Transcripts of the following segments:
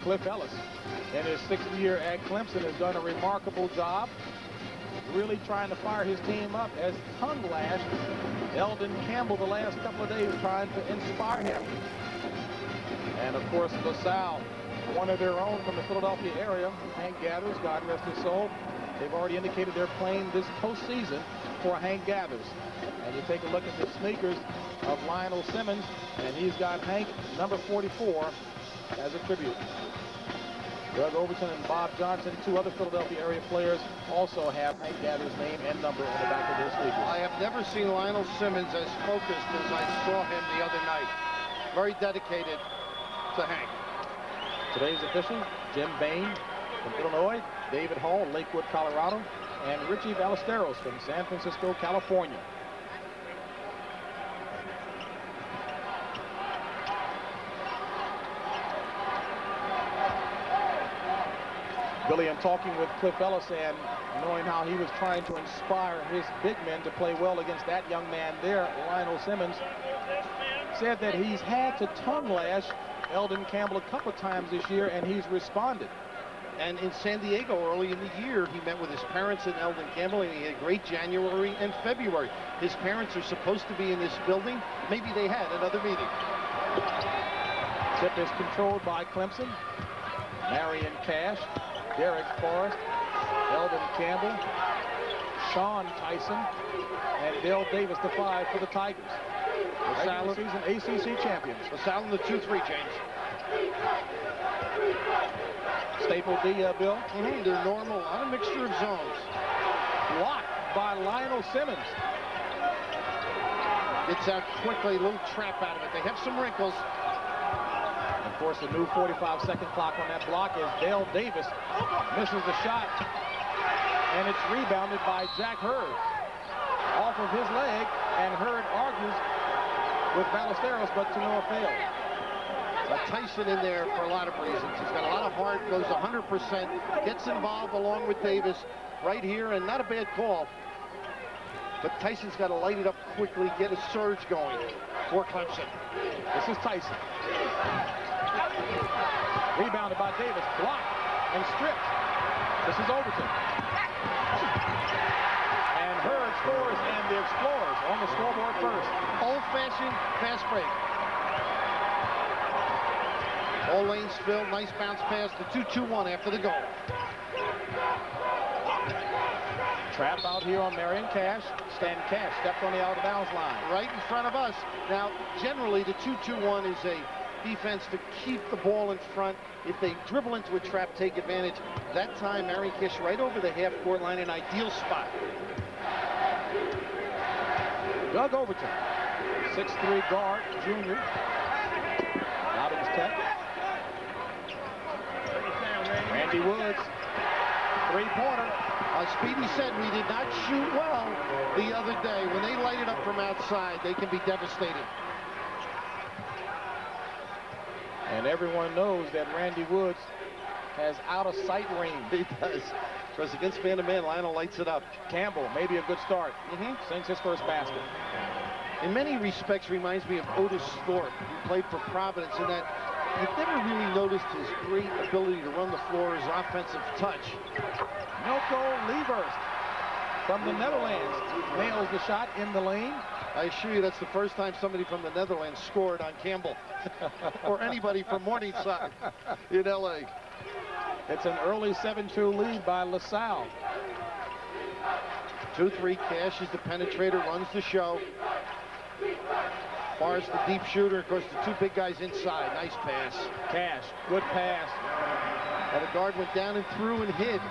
Cliff Ellis, in his 6th year at Clemson, has done a remarkable job really trying to fire his team up, as tongue lashed Elden Campbell the last couple of days, trying to inspire him. And of course, LaSalle, one of their own from the Philadelphia area, Hank Gathers, God rest his soul. They've already indicated they're playing this postseason for Hank Gathers. And you take a look at the sneakers of Lionel Simmons, and he's got Hank number 44 as a tribute. Doug Overton and Bob Johnson, 2 other Philadelphia area players, also have Hank Gathers' name and number on the back of their sneakers. I have never seen Lionel Simmons as focused as I saw him the other night. Very dedicated to Hank. Today's officials: Jim Bain from Illinois, David Hall, Lakewood, Colorado, and Richie Ballesteros from San Francisco, California. Billy, I'm talking with Cliff Ellis, and knowing how he was trying to inspire his big men to play well against that young man there, Lionel Simmons, said that he's had to tongue lash Elden Campbell a couple of times this year, and he's responded. And in San Diego early in the year, he met with his parents and Elden Campbell, and he had a great January and February. His parents are supposed to be in this building. Maybe they had another meeting. Tip is controlled by Clemson. Marion Cash, Derek Forrest, Elden Campbell, Sean Tyson, and Dale Davis, the 5 for the Tigers. Regular season ACC champions. LaSalle in the 2-3, James. Staple D, Bill. They're normal, not a mixture of zones. Blocked by Lionel Simmons. Gets out quickly, a little trap out of it. They have some wrinkles. Of course, the new 45-second clock on that block as Dale Davis misses the shot, and it's rebounded by Jack Hurd off of his leg, and Hurd argues with Ballesteros, but to no avail. Tyson in there for a lot of reasons. He's got a lot of heart, goes 100%, gets involved along with Davis right here, and not a bad call. But Tyson's got to light it up quickly, get a surge going for Clemson. This is Tyson. Rebounded by Davis, blocked and stripped. This is Overton. And Hurd scores, and the Explorers on the scoreboard first. Old-fashioned fast break. All lanes filled, nice bounce pass, the 2-2-1 after the goal. Trap out here on Marion Cash. Stan Cash stepped on the out-of-bounds line. Right in front of us. Now, generally, the 2-2-1 is a defense to keep the ball in front. If they dribble into a trap, take advantage. That time, Marion Cash right over the half-court line, an ideal spot. Doug Overton, 6'3" guard, junior, out of his tech. Randy Woods, 3-pointer. Speedy said we did not shoot well the other day. When they light it up from outside, they can be devastating. And everyone knows that Randy Woods has out-of-sight range. He does. Because against man-to-man, Lionel lights it up. Campbell, maybe a good start. Sinks his first basket. In many respects, reminds me of Otis Thorpe, who played for Providence, in that you've never really noticed his great ability to run the floor, his offensive touch. Milko Lieverst from the Netherlands nails the shot in the lane. I assure you that's the first time somebody from the Netherlands scored on Campbell or anybody from Morningside in LA. It's an early 7-2 lead by LaSalle. 2-3, Cash is the penetrator, runs the show. Forrest the deep shooter, of course the 2 big guys inside. Nice pass. Cash, good pass. And the guard went down and through and hid.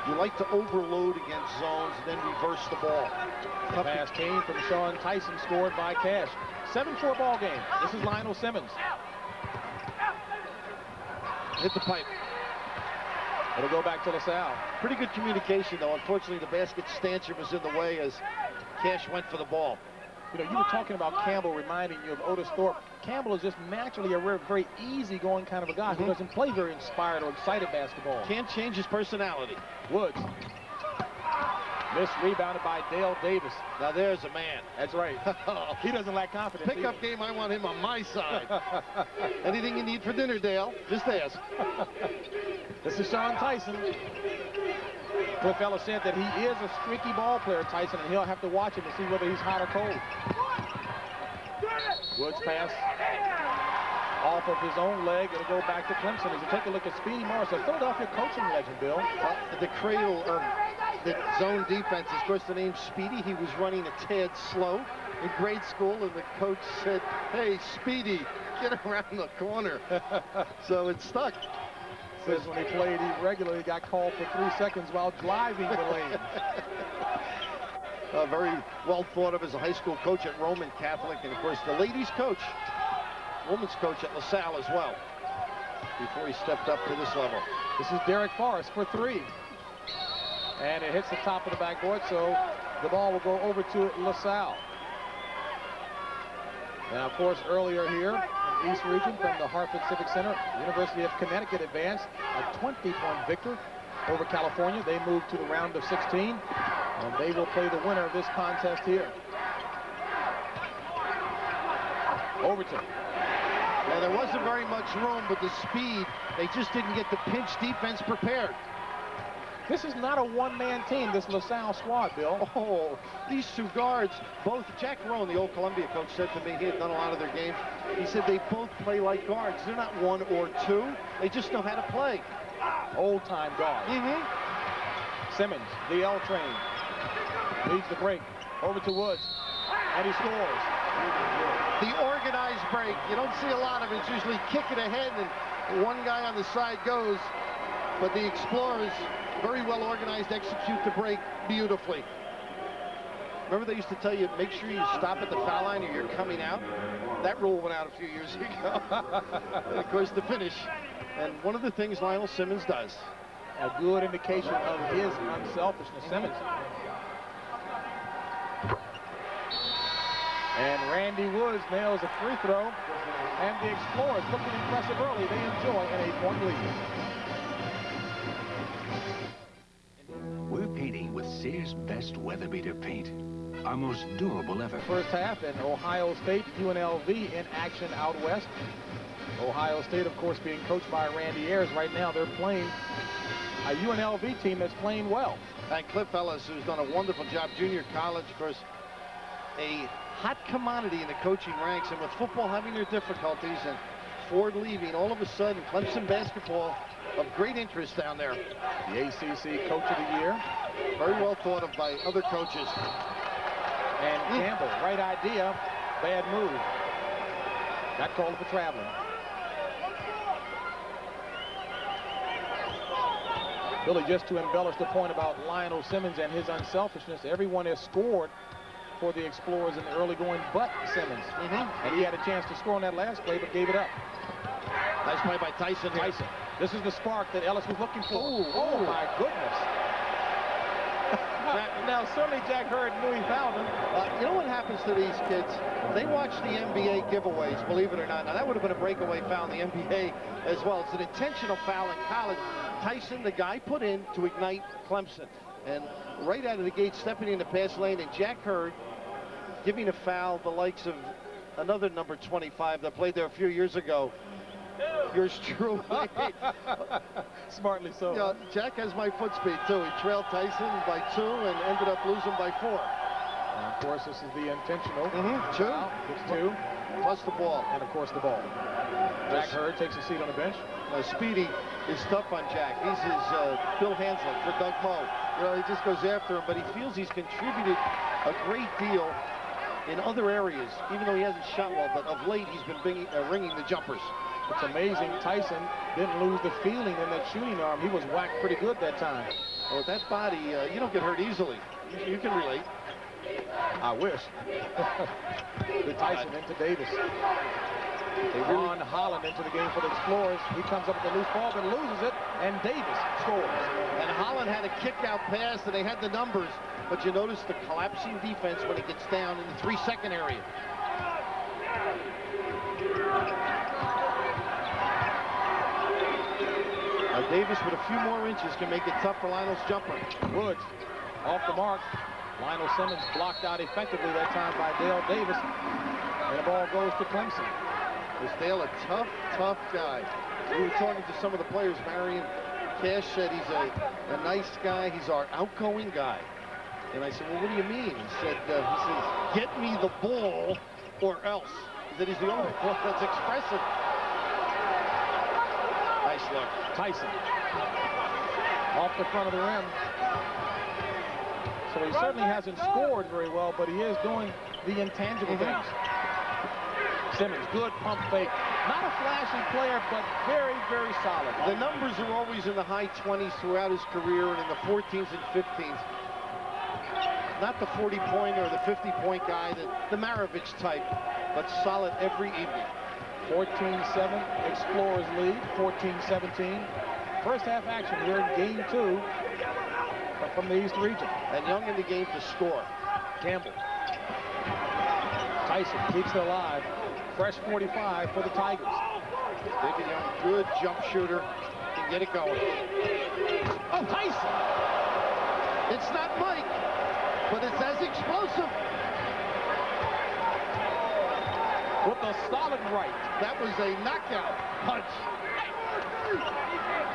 You like to overload against zones and then reverse the ball. The pass came from Sean Tyson, scored by Cash. 7-4 ball game. This is Lionel Simmons. Hit the pipe. It'll go back to LaSalle. Pretty good communication, though. Unfortunately, the basket stanchion was in the way as Cash went for the ball. You know, you were talking about Campbell reminding you of Otis Thorpe. Campbell is just naturally a very easygoing kind of a guy who doesn't play very inspired or excited basketball. Can't change his personality. Woods. Missed, rebounded by Dale Davis. Now there's a man. That's right. He doesn't lack confidence. Pickup game, I want him on my side. Anything you need for dinner, Dale, just ask. This is Sean Tyson. Cliff Ellis said that he is a streaky ball player, Tyson, and he'll have to watch him to see whether he's hot or cold. Woods pass off of his own leg. It'll go back to Clemson. As you take a look at Speedy Morris, a Philadelphia coaching legend, Bill. The cradle of the zone defense is, of course, the name Speedy. He was running a tad slow in grade school, and the coach said, "Hey, Speedy, get around the corner." So it stuck. Says when he played, he regularly got called for 3 seconds while driving the lane. Very well thought of as a high school coach at Roman Catholic, and of course the ladies coach, women's coach at LaSalle as well, before he stepped up to this level. This is Derek Forrest for 3. And it hits the top of the backboard, so the ball will go over to LaSalle. Now, of course, earlier here in East Region from the Hartford Civic Center, University of Connecticut advanced a 20-point victory over California. They moved to the round of 16, and they will play the winner of this contest here. Overton. Now, there wasn't very much room, but the speed, they just didn't get the pinch defense prepared. This is not a one-man team, this LaSalle squad, Bill. Oh, these two guards, both Jack Rowan, the old Columbia coach, said to me, he had done a lot of their games, he said they both play like guards. They're not 1 or 2. They just know how to play. Old-time guard. Simmons, the L train, leads the break. Over to Woods, and he scores. The organized break, you don't see a lot of it. It's usually kick it ahead, and one guy on the side goes. But the Explorers, very well organized, execute the break beautifully. Remember they used to tell you, make sure you stop at the foul line or you're coming out? That rule went out a few years ago. And of course, the finish. And one of the things Lionel Simmons does. A good indication of his unselfishness, Simmons. And Randy Woods nails a free throw. And the Explorers, looking impressive early, they enjoy an 8-point lead. We're painting with Sears' best weather beater paint. Our most durable ever. First half, and Ohio State, UNLV in action out west. Ohio State, of course, being coached by Randy Ayers. Right now, they're playing a UNLV team that's playing well. And Cliff Ellis, who's done a wonderful job, junior college, of course, a hot commodity in the coaching ranks. And with football having their difficulties and Ford leaving, all of a sudden, Clemson basketball of great interest down there. The ACC Coach of the Year. Very well thought of by other coaches. And Campbell, right idea, bad move. Got called for traveling. Billy, just to embellish the point about Lionel Simmons and his unselfishness, everyone has scored for the Explorers in the early going but Simmons. And he had a chance to score on that last play, but gave it up. Nice play by Tyson. This is the spark that Ellis was looking for. Oh my goodness. Now, certainly Jack Hurd knew he fouled him. You know what happens to these kids? They watch the NBA giveaways, believe it or not. Now, that would have been a breakaway foul in the NBA as well. It's an intentional foul in college. Tyson, the guy put in to ignite Clemson. And right out of the gate, stepping in the pass lane, and Jack Hurd giving a foul the likes of another number 25 that played there a few years ago. Yours truly. Smartly so. Yeah, Jack has my foot speed, too. He trailed Tyson by 2 and ended up losing by 4. And of course, this is the intentional. 2. Gets 2. Plus the ball. And, of course, the ball. Jack Hurd takes a seat on the bench. Speedy is tough on Jack. He's his Bill Hansley for Doug Moe. You know, he just goes after him, but he feels he's contributed a great deal in other areas, even though he hasn't shot well. But of late, he's been ringing the jumpers. It's amazing Tyson didn't lose the feeling in that shooting arm. He was whacked pretty good that time. Well, with that body, you don't get hurt easily. You can relate. I wish. Good Tyson into Davis. Ron Holland into the game for the Explorers. He comes up with the loose ball, but loses it, and Davis scores. And Holland had a kick-out pass, and they had the numbers. But you notice the collapsing defense when it gets down in the 3-second area. Davis with a few more inches can make it tough for Lionel's jumper. Woods off the mark. Lionel Simmons blocked out effectively that time by Dale Davis. And the ball goes to Clemson. Is Dale a tough, tough guy? We were talking to some of the players. Marion Cash said he's a nice guy. He's our outgoing guy. And I said, well, what do you mean? He says, get me the ball or else. He said he's the only one that's expressive. Nice look. Tyson off the front of the rim. So he certainly hasn't scored very well, but he is doing the intangible things. Simmons, good pump fake. Not a flashy player, but very, very solid. The numbers are always in the high 20s throughout his career and in the 14s and 15s. Not the 40-point or the 50-point guy, the Maravich type, but solid every evening. 14-7, Explorers lead, 14-17. First half action here in game 2 from the East region. And Young in the game to score. Campbell. Tyson keeps it alive. Fresh 45 for the Tigers. David Young, good jump shooter. Can get it going. Oh, Tyson! It's not Mike, but it's as explosive. With a solid right. That was a knockout punch.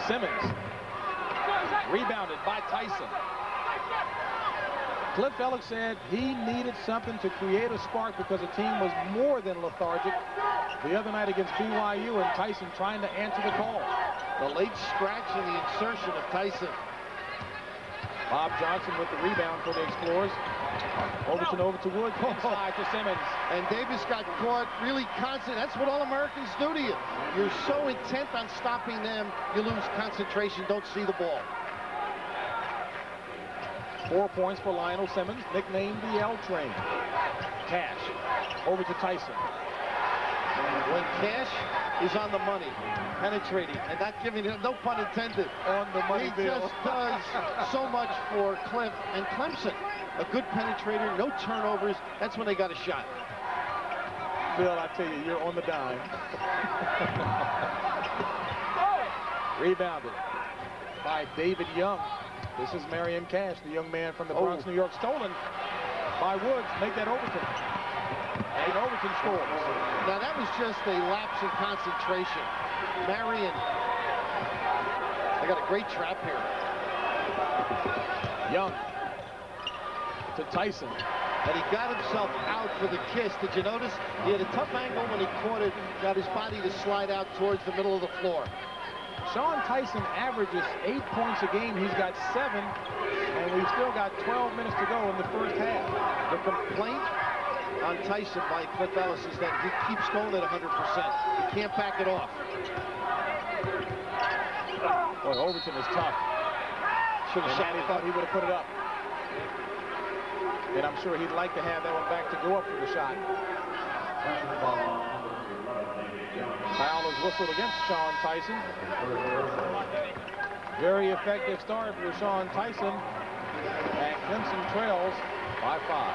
Simmons. Rebounded by Tyson. Cliff Ellick said he needed something to create a spark because the team was more than lethargic the other night against BYU, and Tyson trying to answer the call. The late scratch and the insertion of Tyson. Bob Johnson with the rebound for the Explorers. Overton over to Wood, inside to Simmons. And Davis got caught really constant. That's what All-Americans do to you. You're so intent on stopping them, you lose concentration, don't see the ball. 4 points for Lionel Simmons, nicknamed the L Train. Cash over to Tyson. When Cash is on the money, penetrating, and not giving him, no pun intended, on the money he bill. just does so much for Cliff and Clemson. A good penetrator, no turnovers. That's when they got a shot. Bill, I tell you, you're on the dime. Rebounded by David Young. This is Marion Cash, the young man from the Bronx, New York, stolen by Woods. Make that Overton. And Overton scores. Now that was just a lapse in concentration. Marion, they got a great trap here. Young to Tyson. And he got himself out for the kiss. Did you notice? He had a tough angle when he caught it, got his body to slide out towards the middle of the floor. Sean Tyson averages 8 points a game. He's got 7, and we've still got 12 minutes to go in the first half. The complaint on Tyson by Cliff Ellis is that he keeps going at 100%. He can't back it off. Boy, Overton is tough. Should have shot he thought he would have put it up. And I'm sure he'd like to have that one back to go up for the shot. Foul is whistled against Sean Tyson. Very effective start for Sean Tyson. And Clemson trails by 5.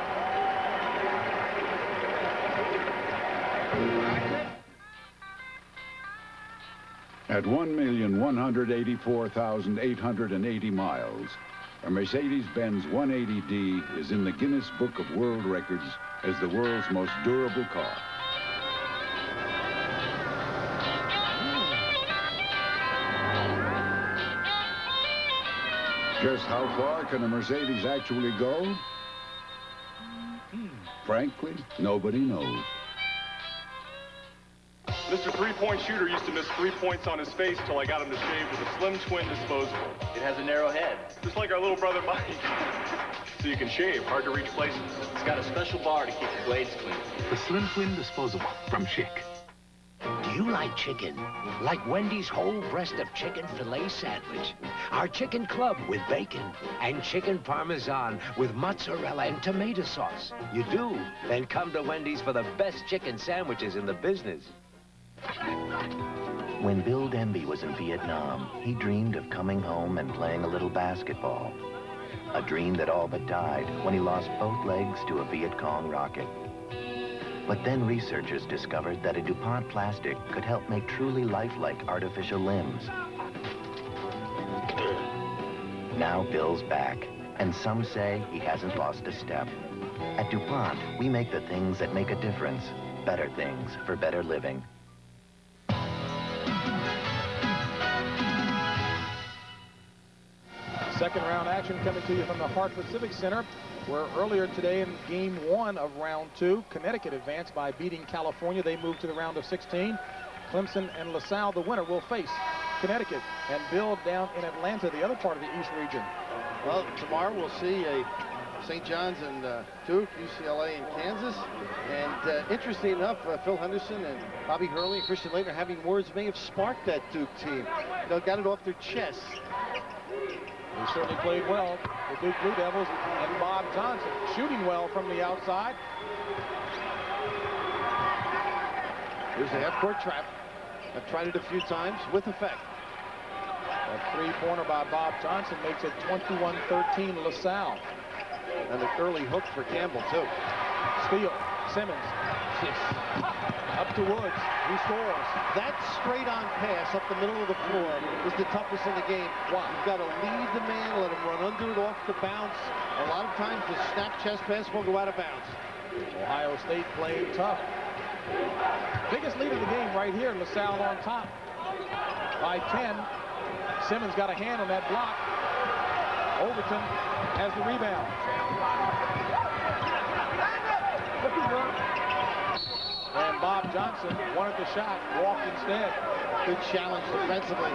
At 1,184,880 miles, a Mercedes-Benz 180D is in the Guinness Book of World Records as the world's most durable car. Just how far can a Mercedes actually go? Frankly, nobody knows. Mr. Three-Point Shooter used to miss 3 points on his face till I got him to shave with a Slim Twin disposable. It has a narrow head. Just like our little brother Mike. So you can shave hard to reach places. It's got a special bar to keep the blades clean. The Slim Twin disposable from Schick. Do you like chicken? Like Wendy's whole breast of chicken filet sandwich, our chicken club with bacon, and chicken parmesan with mozzarella and tomato sauce. You do? Then come to Wendy's for the best chicken sandwiches in the business. When Bill Denby was in Vietnam, he dreamed of coming home and playing a little basketball. A dream that all but died when he lost both legs to a Viet Cong rocket. But then researchers discovered that a DuPont plastic could help make truly lifelike artificial limbs. Now Bill's back, And some say he hasn't lost a step. At DuPont, we make the things that make a difference. Better things for better living. Second round action coming to you from the Hartford Civic Center, where earlier today in game 1 of round 2, Connecticut advanced by beating California. They moved to the round of 16. Clemson and LaSalle, the winner, will face Connecticut and build down in Atlanta, the other part of the East region. Well, tomorrow we'll see a St. John's and Duke, UCLA and Kansas. And interesting enough, Phil Henderson and Bobby Hurley and Christian Laettner having words may have sparked that Duke team. You know, got it off their chest. They certainly played well, the Duke Blue Devils, and Bob Johnson shooting well from the outside. Here's the half-court trap. I've tried it a few times with effect. A three-pointer by Bob Johnson makes it 21-13 LaSalle. And the early hook for Campbell, too. Steal. Simmons. Up to Woods. He scores. That straight-on pass up the middle of the floor is the toughest in the game. Wow. You've got to lead the man, let him run under it off the bounce. A lot of times the snap chest pass will go out of bounds. Ohio State playing tough. Biggest lead of the game right here. LaSalle on top by 10. Simmons got a hand on that block. Overton has the rebound. And Bob Johnson wanted the shot, walked instead. Good challenge defensively.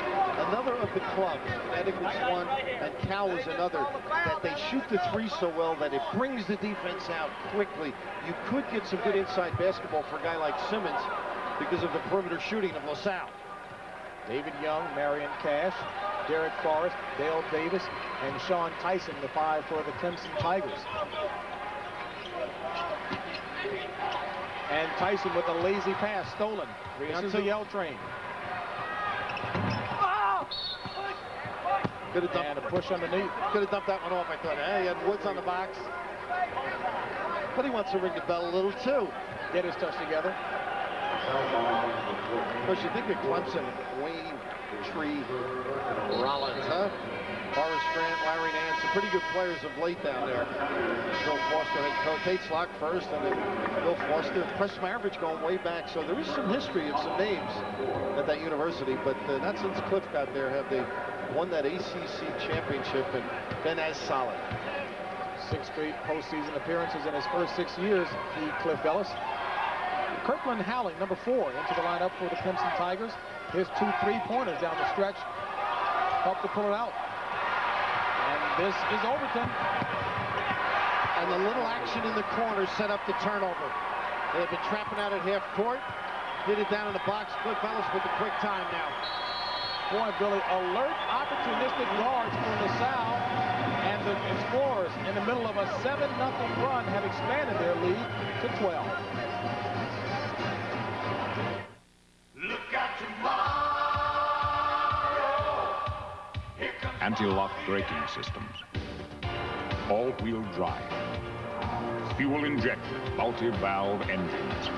Another of the clubs, Connecticut's one, and Cal is another, that they shoot the three so well that it brings the defense out quickly. You could get some good inside basketball for a guy like Simmons because of the perimeter shooting of LaSalle. David Young, Marion Cash, Derek Forrest, Dale Davis, and Sean Tyson, the 5 for the Clemson Tigers. And Tyson with a lazy pass, stolen. This is the L train. And a push underneath. Could have dumped that one off, I thought. Hey, he had Woods on the box. But he wants to ring the bell a little, too. Get his touch together. Of course, you think of Clemson, Wayne, Tree, Rollins, huh? Horace Grant, Larry Nance, some pretty good players of late down there. Bill Foster head coach, Tate Slock first, and then Bill Foster. Press Maravich going way back, so there is some history of some names at that university, but not since Cliff got there have they won that ACC championship and been as solid. 6 straight postseason appearances in his first 6 years, Cliff Ellis. Kirkland Howling, number 4, into the lineup for the Clemson Tigers. His 2 3-pointers down the stretch helped to pull it out. And this is Overton. And the little action in the corner set up the turnover. They have been trapping out at half court. Did it down in the box. Cliff Ellis with the quick time now. Boy, Billy, alert, opportunistic guards for LaSalle. And the Explorers, in the middle of a 7-0 run, have expanded their lead to 12. Anti-lock braking systems, all-wheel drive, fuel-injected multi-valve engines,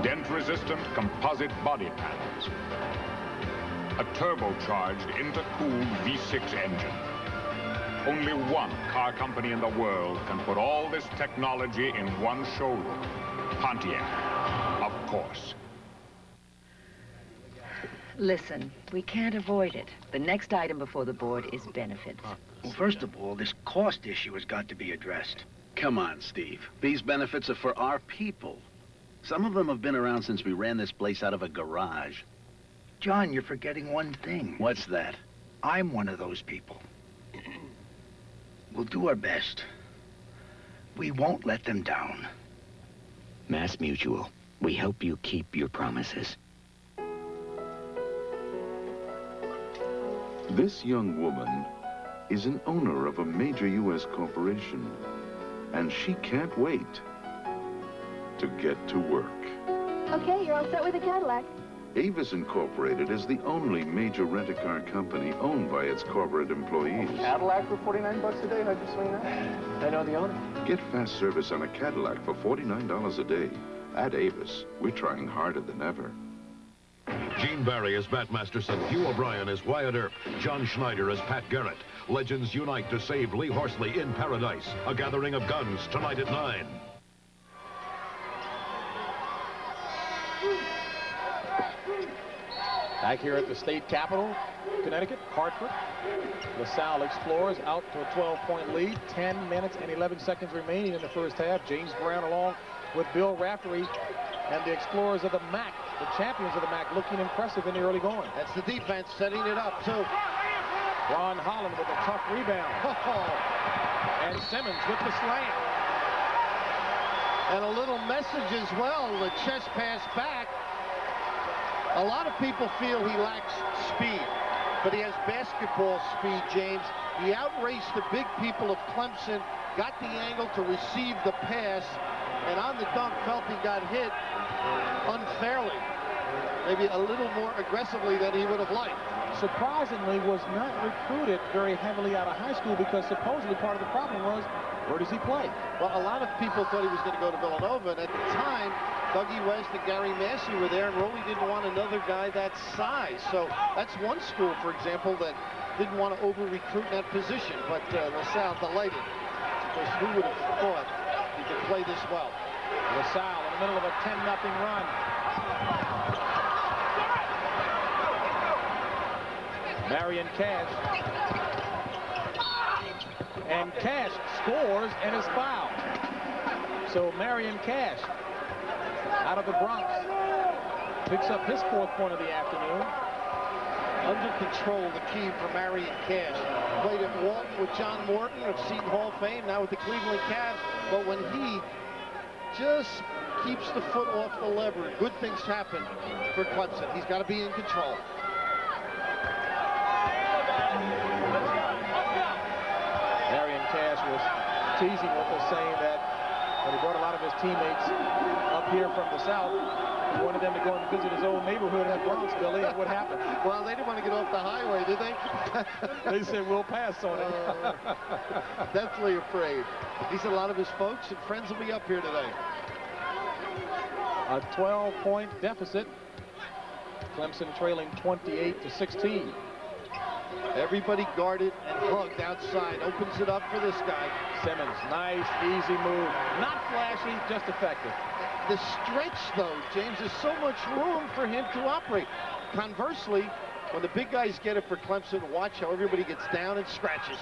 dent-resistant composite body panels, a turbocharged intercooled V6 engine. Only one car company in the world can put all this technology in one showroom. Pontiac, of course. Listen, we can't avoid it. The next item before the board is benefits. Well, first of all, this cost issue has got to be addressed. Come on, Steve. These benefits are for our people. Some of them have been around since we ran this place out of a garage. John, you're forgetting one thing. What's that? I'm one of those people. We'll do our best. We won't let them down. Mass Mutual, we help you keep your promises. This young woman is an owner of a major U.S. corporation, and she can't wait to get to work. Okay, you're all set with the Cadillac. Avis Incorporated is the only major rent-a-car company owned by its corporate employees. Cadillac for $49 a day? How'd you swing that? I know the owner. Get fast service on a Cadillac for $49 a day. At Avis, we're trying harder than ever. Gene Barry as Matt Masterson, Hugh O'Brien as Wyatt Earp, John Schneider as Pat Garrett. Legends unite to save Lee Horsley in Paradise. A Gathering of Guns tonight at 9. Back here at the state capitol, Connecticut, Hartford. LaSalle explores out to a 12-point lead. 10 minutes and 11 seconds remaining in the first half. James Brown along with Bill Raftery and the explorers of the MAC, the champions of the MAC, looking impressive in the early going. That's the defense setting it up, too. Ron Holland with a tough rebound. And Simmons with the slam. And a little message as well, the chest pass back. A lot of people feel he lacks speed, but he has basketball speed, James. He outraced the big people of Clemson, got the angle to receive the pass, and on the dunk felt he got hit unfairly. Maybe a little more aggressively than he would have liked. Surprisingly, was not recruited very heavily out of high school because supposedly part of the problem was, where does he play? Well, a lot of people thought he was going to go to Villanova, and at the time, Dougie West and Gary Massey were there, and Rowley didn't want another guy that size. So that's one school, for example, that didn't want to over-recruit in that position. But LaSalle delighted, because who would have thought he could play this well? LaSalle in the middle of a 10-0 run. Marion Cash. And Cash scores and is fouled. So Marion Cash, out of the Bronx, picks up his 4th point of the afternoon. Under control, the key for Marion Cash. Played at Walton with John Morton of Seton Hall fame, now with the Cleveland Cavs. But when he just keeps the foot off the lever, good things happen for Clemson. He's got to be in control. Marion Cash was teasing with us, saying that when he brought a lot of his teammates up here from the South, he wanted them to go and visit his old neighborhood at Bronxville, and what happened? Well, they didn't want to get off the highway, did they? They said, we'll pass on it. Definitely afraid. He said a lot of his folks and friends will be up here today. A 12-point deficit. Clemson trailing 28-16. Everybody guarded and hugged outside. Opens it up for this guy. Simmons, nice, easy move. Not flashy, just effective. The stretch, though, James, there's so much room for him to operate. Conversely, when the big guys get it for Clemson, watch how everybody gets down and scratches.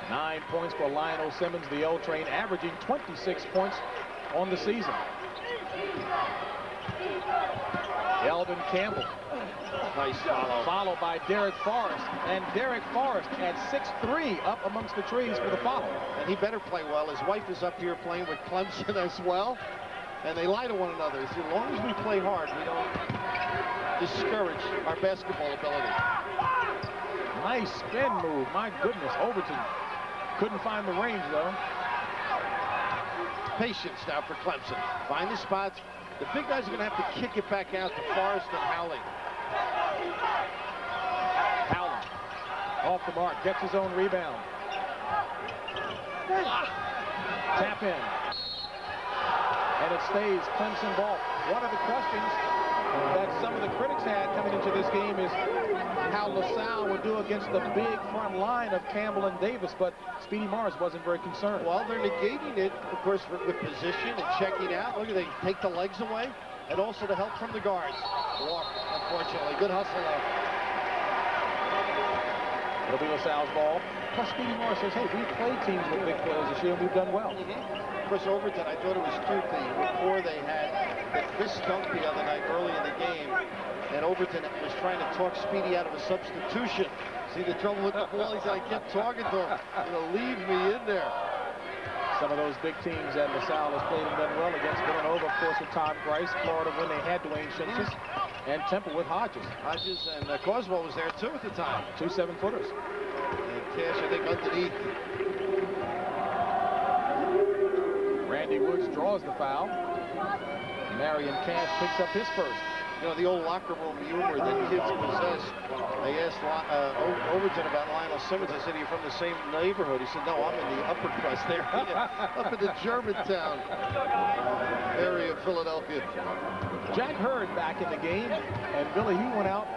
9 points for Lionel Simmons, the L-Train, averaging 26 points on the season. Elden Campbell. Nice follow. Followed by Derek Forrest. And Derek Forrest at 6'3" up amongst the trees for the follow. And he better play well. His wife is up here playing with Clemson as well. And they lie to one another. As long as we play hard, we don't discourage our basketball ability. Nice spin move. My goodness, Overton couldn't find the range, though. Patience now for Clemson. Find the spots. The big guys are going to have to kick it back out to Forrest and Howling. Howling off the mark, gets his own rebound. Tap in. And it stays Clemson ball. One of the questions that some of the critics had coming into this game is how LaSalle would do against the big front line of Campbell and Davis, but Speedy Morris wasn't very concerned. Well, they're negating it, of course, with position and checking out. Look at they take the legs away, and also the help from the guards. Walk, unfortunately. Good hustle, though. It'll be LaSalle's ball. Plus, Speedy Morris says, hey, we've played teams with big players this year, and we've done well. Of course, Overton, I thought it was cute. The rapport they had, that Chris dunked the other night early in the game, and Overton was trying to talk Speedy out of a substitution. See the trouble with the ball? He said, I kept talking to him. Leave me in there. Some of those big teams that LaSalle has played and done well against. Villanova, of course, with Tom Grice. Florida, when they had Dwayne Simpson. And Temple with Hodges. Hodges and Carswell was there, too, at the time. 2 7-footers. And Cash, I think, underneath. Randy Woods draws the foul. Marion Cash picks up his first. You know, the old locker room humor that kids possess. I asked Overton about Lionel Simmons. I said, "Are you from the same neighborhood?" He said, "No, I'm in the upper crust area, up in the Germantown area of Philadelphia." Jack Hurd back in the game, and Billy, he went out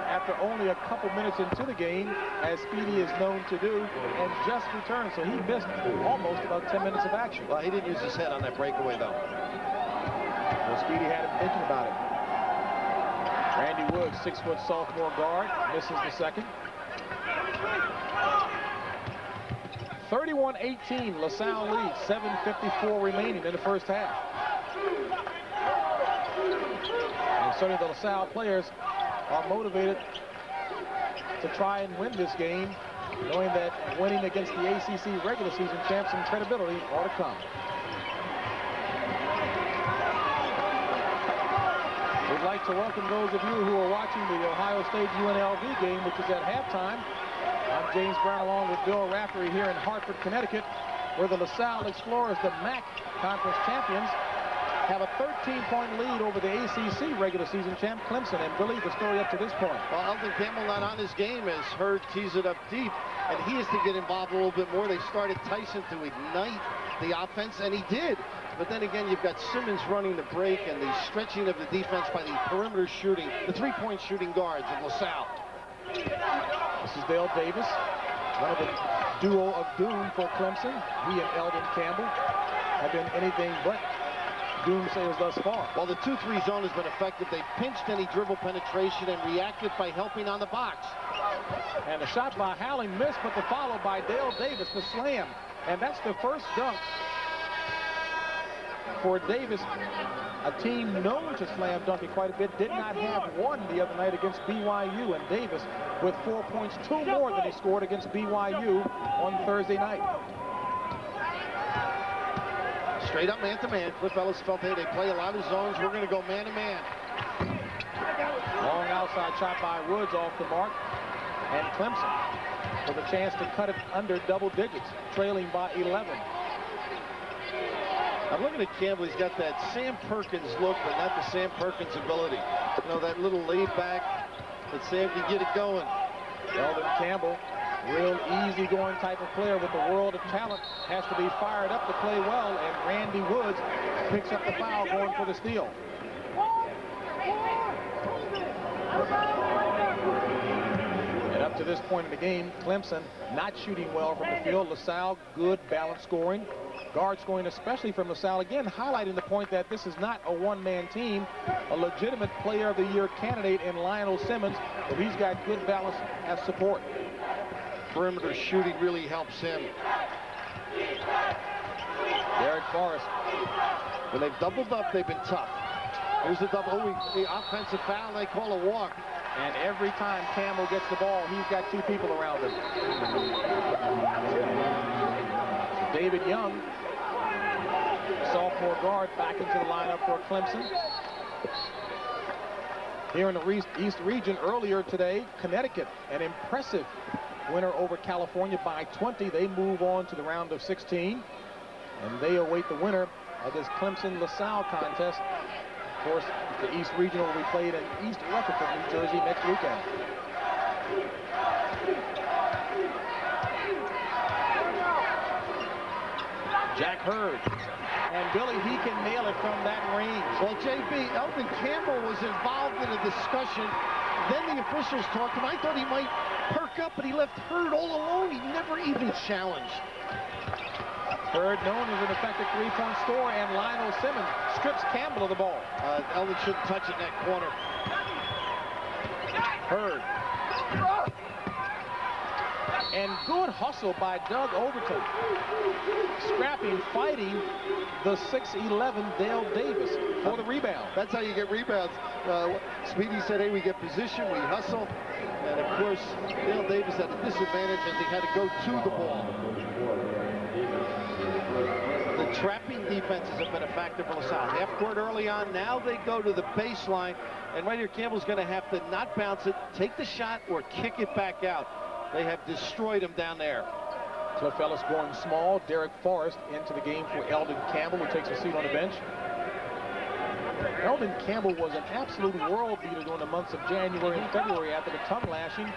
after only a couple minutes into the game, as Speedy is known to do, and just returned, so he missed almost about 10 minutes of action. Well, he didn't use his head on that breakaway, though. Well, Speedy had him thinking about it. Randy Woods, 6-foot sophomore guard, misses the second. 31-18, LaSalle leads, 7:54 remaining in the first half. And certainly the LaSalle players are motivated to try and win this game, knowing that winning against the ACC regular season champs and credibility are to come. We'd like to welcome those of you who are watching the Ohio State UNLV game, which is at halftime. I'm James Brown along with Bill Raftery here in Hartford, Connecticut, where the LaSalle Explorers, the MAC Conference champions, have a 13-point lead over the ACC regular season champ Clemson. And Billy, the story up to this point. Well, Elden Campbell not on his game as Hurd tees it up deep, and he has to get involved a little bit more. They started Tyson to ignite the offense, and he did. But then again, you've got Simmons running the break and the stretching of the defense by the perimeter shooting, the three-point shooting guards of LaSalle. This is Dale Davis, one of the duo of doom for Clemson. He and Elden Campbell have been anything but doomsayers thus far. Well, the 2-3 zone has been effective. They pinched any dribble penetration and reacted by helping on the box. And the shot by Howling missed, but the follow by Dale Davis, the slam. And that's the first dunk for Davis, a team known to slam dunk it quite a bit, did not have one the other night against BYU, and Davis with 4 points, 2 more than he scored against BYU on Thursday night. Straight up man-to-man. Cliff Ellis felt, hey, they play a lot of zones. We're going to go man-to-man. Long outside shot by Woods off the mark, and Clemson with a chance to cut it under double digits, trailing by 11. I'm looking at Campbell. He's got that Sam Perkins look, but not the Sam Perkins ability. You know, that little laid back that Sam can get it going. Elden Campbell, real easy-going type of player with a world of talent, has to be fired up to play well, and Randy Woods picks up the foul going for the steal. And up to this point in the game, Clemson not shooting well from the field. LaSalle, good balanced scoring. Guard scoring, especially from LaSalle, again highlighting the point that this is not a one-man team. A legitimate player of the year candidate in Lionel Simmons, but he's got good balance as support. Perimeter shooting really helps him. Derek Forrest. When they've doubled up, they've been tough. Here's the double. Oh, the offensive foul, they call a walk. And every time Campbell gets the ball, he's got 2 people around him. David Young, sophomore guard, back into the lineup for Clemson. Here in the East region earlier today, Connecticut, an impressive winner over California by 20. They move on to the round of 16, and they await the winner of this Clemson-LaSalle contest. Of course, the East Regional will be played in East Rutherford, New Jersey next weekend. Jack Hurd. And Billy, he can nail it from that range. Well, JB, Elden Campbell was involved in a discussion. Then the officials talked to him. I thought he might perk up, but he left Hurd all alone. He never even challenged. Hurd known as an effective three-point scorer, and Lionel Simmons strips Campbell of the ball. Elden shouldn't touch it in that corner. Hurd. And good hustle by Doug Overton. Scrapping, fighting the 6'11" Dale Davis for the rebound. That's how you get rebounds. Speedy said, hey, we get position, we hustle. And of course, Dale Davis had a disadvantage as he had to go to the ball. The trapping defenses have been a factor for LaSalle. Half court early on, now they go to the baseline. And right here, Campbell's going to have to not bounce it, take the shot, or kick it back out. They have destroyed him down there. Cliff Ellis going small. Derek Forrest into the game for Elden Campbell, who takes a seat on the bench. Elden Campbell was an absolute world beater during the months of January and February after the tongue lashing.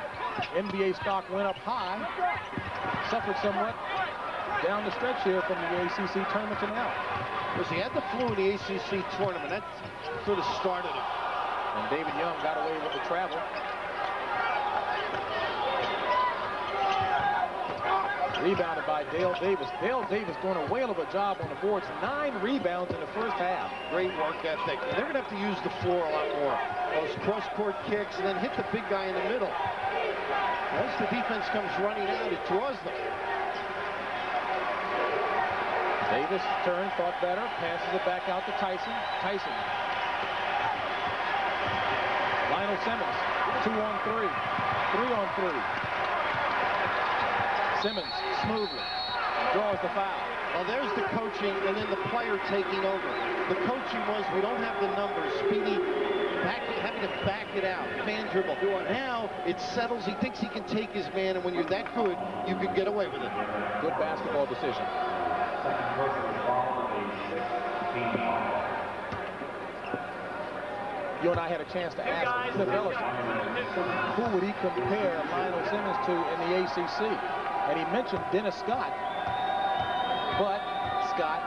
NBA stock went up high, suffered somewhat down the stretch here from the ACC tournament to now. Because he had the flu in the ACC tournament. That sort of started him. And David Young got away with the travel. Rebounded by Dale Davis. Dale Davis doing a whale of a job on the boards. 9 rebounds in the first half. Great work ethic. And they're going to have to use the floor a lot more. Those cross-court kicks and then hit the big guy in the middle. Once the defense comes running out, it draws them. Davis turns, thought better, passes it back out to Tyson. Tyson. Lionel Simmons, 2-on-3, 3-on-3. Simmons smoothly draws the foul. Well, there's the coaching and then the player taking over. The coaching was, we don't have the numbers. Speedy having to back it out. Fan dribble. Now it settles. He thinks he can take his man, and when you're that good, you can get away with it. Good basketball decision. You and I had a chance to ask Cliff Ellison, who would he compare Lionel Simmons to in the ACC? And he mentioned Dennis Scott, but Scott,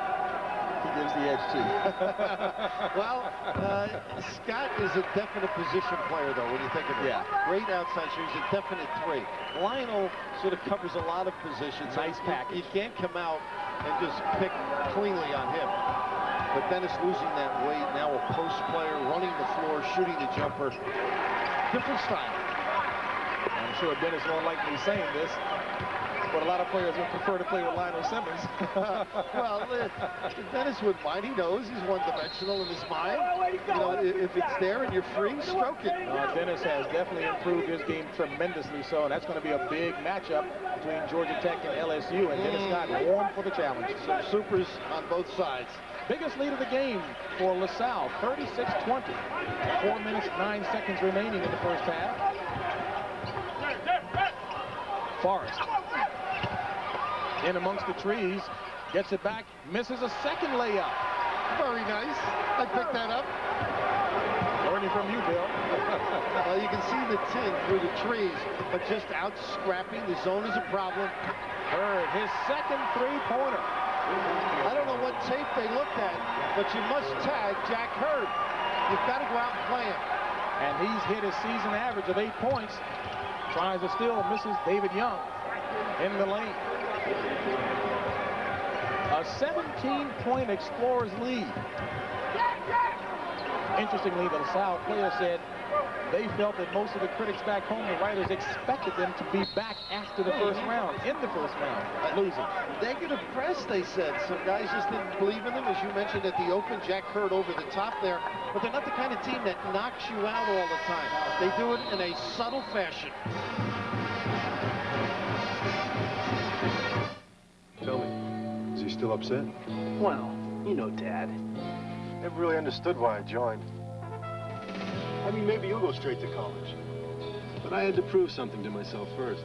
he gives the edge to. Well, Scott is a definite position player, though, when you think of it. Yeah. Great outside shooter. He's a definite 3. Lionel sort of covers a lot of positions. Nice package. You can't come out and just pick cleanly on him. But Dennis losing that weight, now a post player, running the floor, shooting the jumper. Different style. I'm sure Dennis won't like me saying this, but a lot of players would prefer to play with Lionel Simmons. Well, Dennis wouldn't mind. He knows he's one-dimensional in his mind. You know, if it's there and you're free, stroke it. Dennis has definitely improved his game tremendously so, and that's going to be a big matchup between Georgia Tech and LSU, and Dennis got warm for the challenge. Some supers on both sides. Biggest lead of the game for LaSalle, 36-20. 4 minutes, 9 seconds remaining in the first half. Forrest in amongst the trees, gets it back, misses a second layup. Very nice. I picked that up. Learning from you, Bill. Well, you can see the tin through the trees, but just out scrapping. The zone is a problem. Hurd, his second three-pointer. I don't know what tape they looked at, but you must tag Jack Hurd. You've got to go out and play him. And he's hit his season average of 8 points. Tries to steal, misses David Young in the lane. A 17-point Explorers lead. Interestingly, the LaSalle player said they felt that most of the critics back home, the writers, expected them to be back after the first round, in the first round, losing. Negative press, they said. Some guys just didn't believe in them. As you mentioned at the Open, Jack Hurd over the top there. But they're not the kind of team that knocks you out all the time. They do it in a subtle fashion. Tell me, is he still upset? Well, you know Dad. Never really understood why I joined. I mean, maybe you'll go straight to college. But I had to prove something to myself first.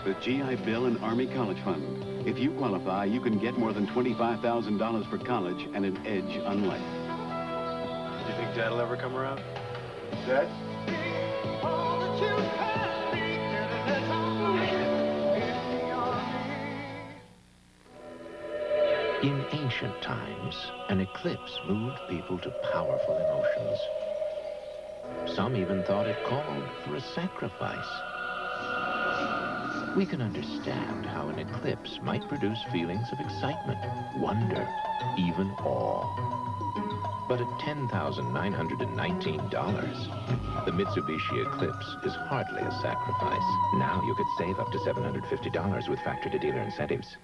The GI Bill and Army College Fund. If you qualify, you can get more than $25,000 for college and an edge on life. Do you think Dad'll ever come around? Dad? In ancient times, an eclipse moved people to powerful emotions. Some even thought it called for a sacrifice. We can understand how an eclipse might produce feelings of excitement, wonder, even awe. But at $10,919, the Mitsubishi Eclipse is hardly a sacrifice. Now you could save up to $750 with factory-to-dealer incentives.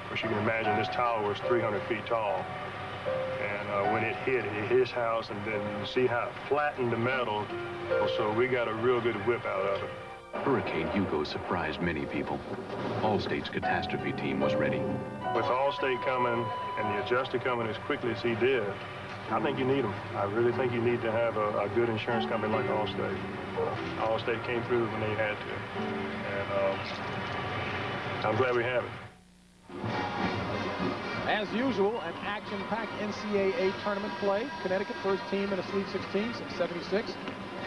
Of course, you can imagine this tower was 300 feet tall. And when it hit his house, and then you see how it flattened the metal. So we got a real good whip out of it. Hurricane Hugo surprised many people. Allstate's catastrophe team was ready. With Allstate coming and the adjuster coming as quickly as he did, I think you need them. I really think you need to have a good insurance company like Allstate. Allstate came through when they had to. And I'm glad we have it. As usual, an action-packed NCAA tournament play. Connecticut, first team in a Sweet 16 since '76.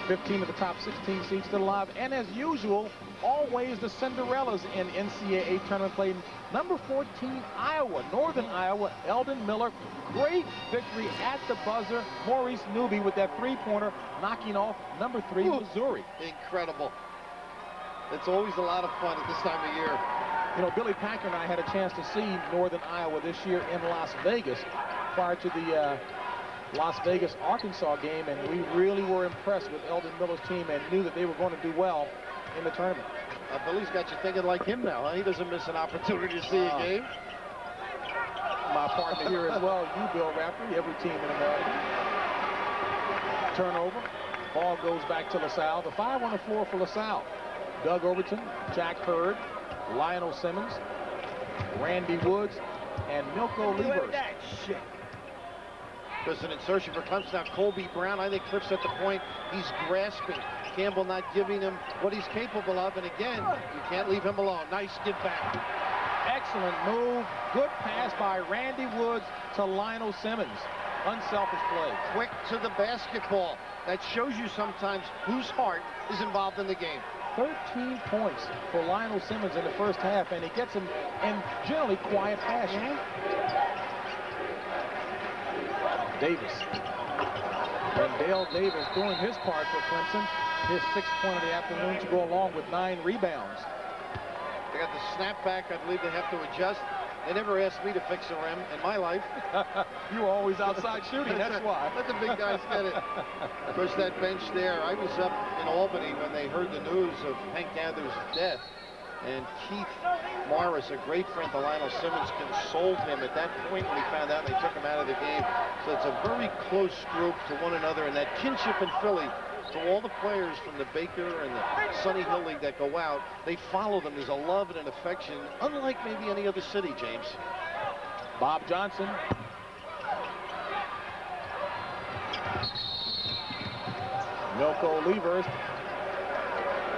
15 of the top 16 seeds still alive. And as usual, always the Cinderellas in NCAA tournament play. Number 14, Iowa, Northern Iowa, Elden Miller. Great victory at the buzzer. Maurice Newby with that three-pointer, knocking off number 3, Missouri. Incredible. It's always a lot of fun at this time of year. You know, Billy Packer and I had a chance to see Northern Iowa this year in Las Vegas prior to the Las Vegas, Arkansas game, and we really were impressed with Elden Miller's team and knew that they were going to do well in the tournament. Billy's got you thinking like him now, huh? He doesn't miss an opportunity to see a game. My partner here as well, you, Bill Raftery, every team in America. Turnover. Ball goes back to LaSalle. The 5 on the floor for LaSalle. Doug Overton, Jack Hurd, Lionel Simmons, Randy Woods, and Milko Liebers. There's an insertion for Clemson. Now Colby Brown, I think, Cliff's at the point. He's grasping. Campbell not giving him what he's capable of. And again, you can't leave him alone. Nice give back. Excellent move. Good pass by Randy Woods to Lionel Simmons. Unselfish play. Quick to the basketball. That shows you sometimes whose heart is involved in the game. 13 points for Lionel Simmons in the first half, and he gets them in generally quiet fashion. Davis. And Dale Davis doing his part for Clemson. His 6th point of the afternoon to go along with 9 rebounds. They got the snapback. I believe they have to adjust. They never asked me to fix a rim in my life. You were always outside shooting, that's why. Let the big guys get it. Of course, that bench there, I was up in Albany when they heard the news of Hank Gather's death. And Keith Morris, a great friend to Lionel Simmons, consoled him at that point when he found out they took him out of the game. So it's a very close group to one another, and that kinship in Philly to all the players from the Baker and the Sunny Hill League that go out, they follow them. There's a love and an affection, unlike maybe any other city, James. Bob Johnson. Milko Liebers,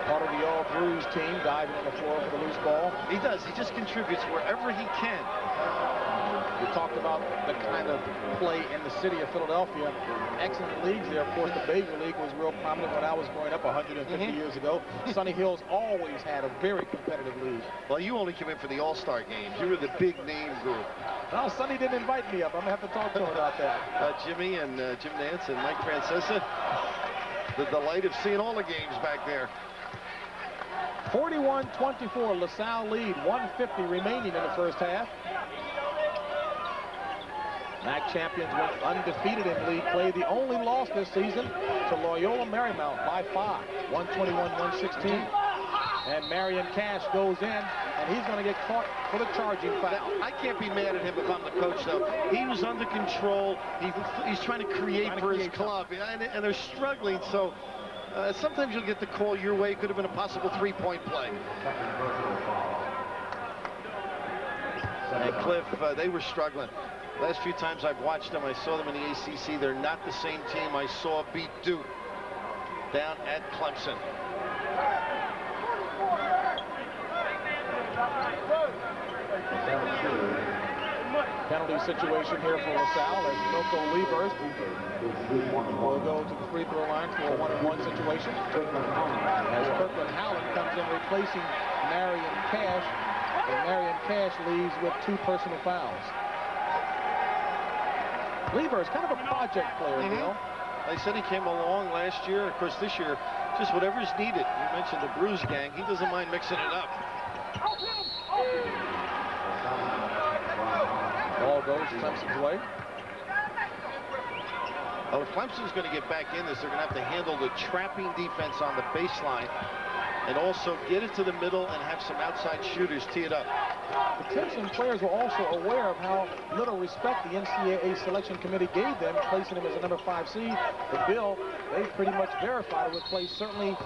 part of the All Blues team, diving on the floor for the loose ball. He does. He just contributes wherever he can. We talked about the kind of play in the city of Philadelphia. Excellent leagues there. Of course, the Baker League was real prominent when I was growing up 150 years ago. Sunny Hill's always had a very competitive league. Well, you only came in for the All-Star games. You were the big name group. Well, Sunny didn't invite me up. I'm going to have to talk to him about that. Jimmy and Jim Nance and Mike Francesa. The delight of seeing all the games back there. 41-24, LaSalle lead, 150 remaining in the first half. MAC champions went undefeated in league play. The only loss this season to Loyola Marymount by 5, 121-116. And Marion Cash goes in, and he's going to get caught for the charging foul. I can't be mad at him if I'm the coach, though. He was under control. He's trying to create for his club, and they're struggling. So sometimes you'll get the call your way. Could have been a possible three-point play. And Cliff, they were struggling. Last few times I've watched them, I saw them in the ACC. They're not the same team I saw beat Duke down at Clemson. Penalty situation here for LaSalle as Milko Liebers will go to the free throw line for a 1-on-1 situation. As Kirkland Howland comes in replacing Marion Cash, and Marion Cash leaves with 2 personal fouls. Liebers, kind of a project player, you know. They said he came along last year. Of course, this year, just whatever's needed. You mentioned the Bruise Gang. He doesn't mind mixing it up. Ball goes Clemson's way. Oh, if Clemson's going to get back in this, they're going to have to handle the trapping defense on the baseline and also get it to the middle and have some outside shooters tee it up. The Clemson players were also aware of how little respect the NCAA selection committee gave them, placing him as a number 5 seed. The Bill, they pretty much verified it would play certainly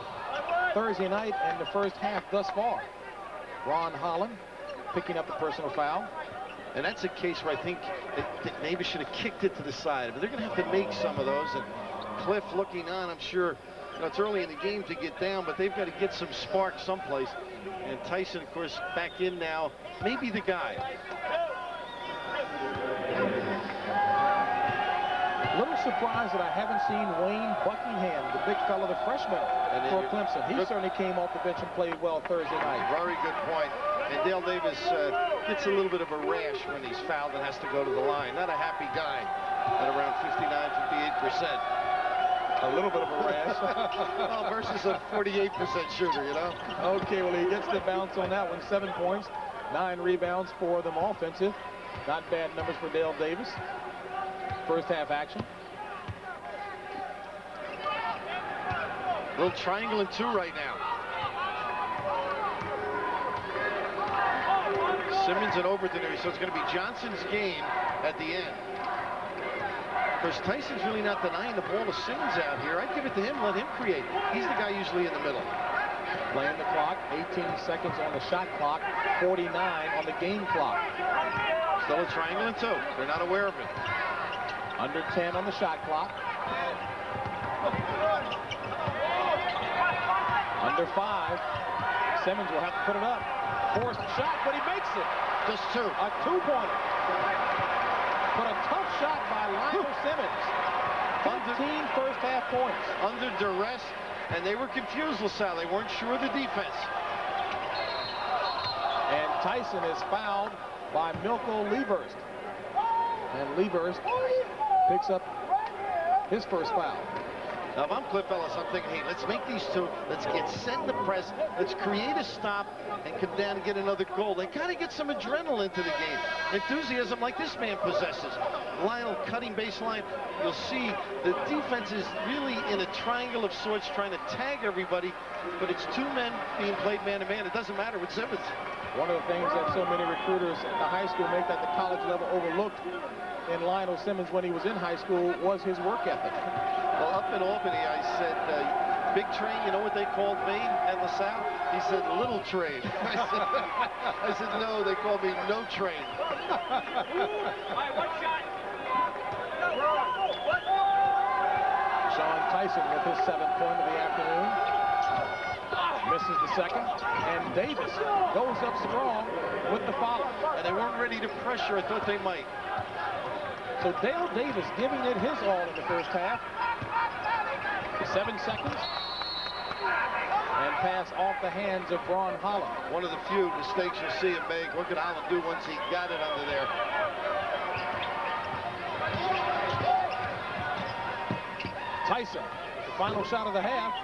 Thursday night and the first half thus far. Ron Holland picking up the personal foul. And that's a case where I think that maybe should have kicked it to the side. But they're going to have to make some of those. And Cliff looking on, I'm sure, you know, it's early in the game to get down, but they've got to get some spark someplace. And Tyson, of course, back in now, maybe the guy. surprised that I haven't seen Wayne Buckingham, the big fellow, the freshman for Clemson. He certainly came off the bench and played well Thursday night. Very good point. And Dale Davis gets a little bit of a rash when he's fouled and has to go to the line. Not a happy guy at around 59, 58%. A little bit of a rash. Well, versus a 48% shooter, you know? Okay, well, he gets the bounce on that one. 7 points, 9 rebounds for them offensive. Not bad numbers for Dale Davis. First half action. Little triangle and 2 right now. Simmons and Overton here, so it's going to be Johnson's game at the end. Of course, Tyson's really not denying the ball to Simmons out here. I'd give it to him, let him create. He's the guy usually in the middle. Playing the clock, 18 seconds on the shot clock, 49 on the game clock. Still a triangle and 2. They're not aware of it. Under 10 on the shot clock. Under 5. Simmons will have to put it up. Forced shot, but he makes it. Just 2. A 2-pointer. But a tough shot by Lionel Simmons. 15 first half points. Under duress, and they were confused, LaSalle. They weren't sure of the defense. And Tyson is fouled by Milko Lieberst. And Lieberst picks up his first foul. Now, if I'm Cliff Ellis, I'm thinking, hey, let's make these 2. Let's get set the press. Let's create a stop and come down and get another goal. They kind of get some adrenaline into the game. Enthusiasm like this man possesses. Lionel cutting baseline. You'll see the defense is really in a triangle of sorts trying to tag everybody, but it's 2 men being played man-to-man. It doesn't matter with Simmons. One of the things that so many recruiters at the high school make that the college level overlooked in Lionel Simmons when he was in high school was his work ethic. Well, up in Albany, I said, Big Train, you know what they called me at LaSalle? He said, Little Train. I said, no, they called me No Train. Sean Tyson with his 7th point of the afternoon. Misses the second. And Davis goes up strong with the follow. And they weren't ready to pressure. I thought they might. So Dale Davis giving it his all in the first half. 7 seconds. And pass off the hands of Ron Holland. One of the few mistakes you'll see him make. What could Holland do once he got it under there? Tyson, the final shot of the half.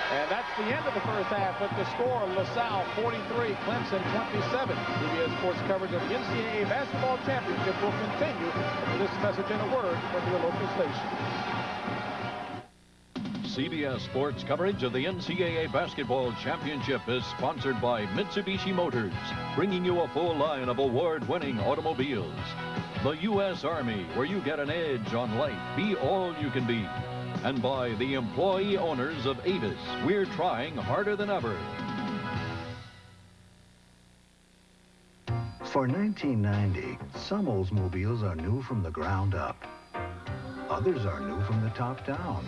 And that's the end of the first half with the score, LaSalle 43, Clemson 27. CBS Sports coverage of the NCAA Basketball Championship will continue with this message and a word from your local station. CBS Sports coverage of the NCAA Basketball Championship is sponsored by Mitsubishi Motors, bringing you a full line of award-winning automobiles. The U.S. Army, where you get an edge on life. Be all you can be. And by the employee owners of Avis, we're trying harder than ever. For 1990, some Oldsmobiles are new from the ground up. Others are new from the top down.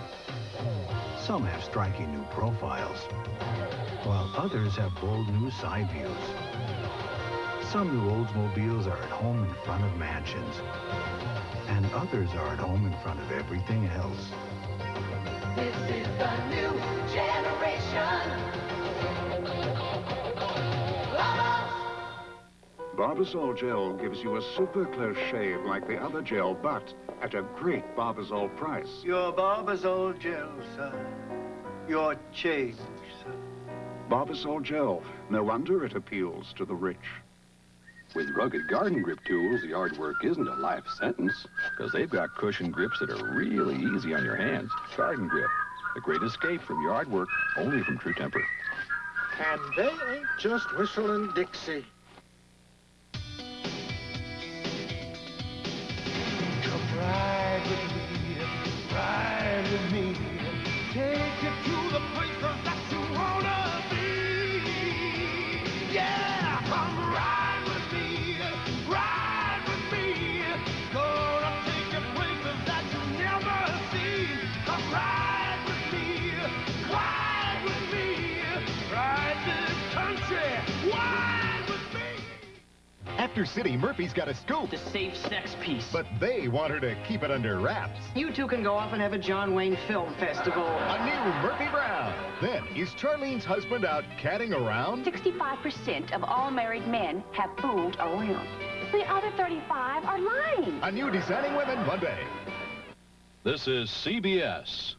Some have striking new profiles, while others have bold new side views. Some new Oldsmobiles are at home in front of mansions, and others are at home in front of everything else. This is the new generation. Barbasol gel gives you a super close shave like the other gel, but at a great Barbasol price. Your Barbasol gel, sir. Your change, sir. Barbasol gel. No wonder it appeals to the rich. With rugged garden grip tools, yard work isn't a life sentence, because they've got cushion grips that are really easy on your hands. Garden Grip, the great escape from yard work, only from True Temper. And they ain't just whistling Dixie. Come ride with me, take you to the places that you wanna be. Yeah, come ride with me, gonna take you places that you never seen. Come ride with me, ride this country, ride with me. After City, Murphy's got a scoop. The safe sex piece. But they want her to keep it under wraps. You two can go off and have a John Wayne Film Festival. A new Murphy Brown. Then, is Charlene's husband out catting around? 65% of all married men have fooled around. The other 35 are lying. A new Designing Women Monday. This is CBS.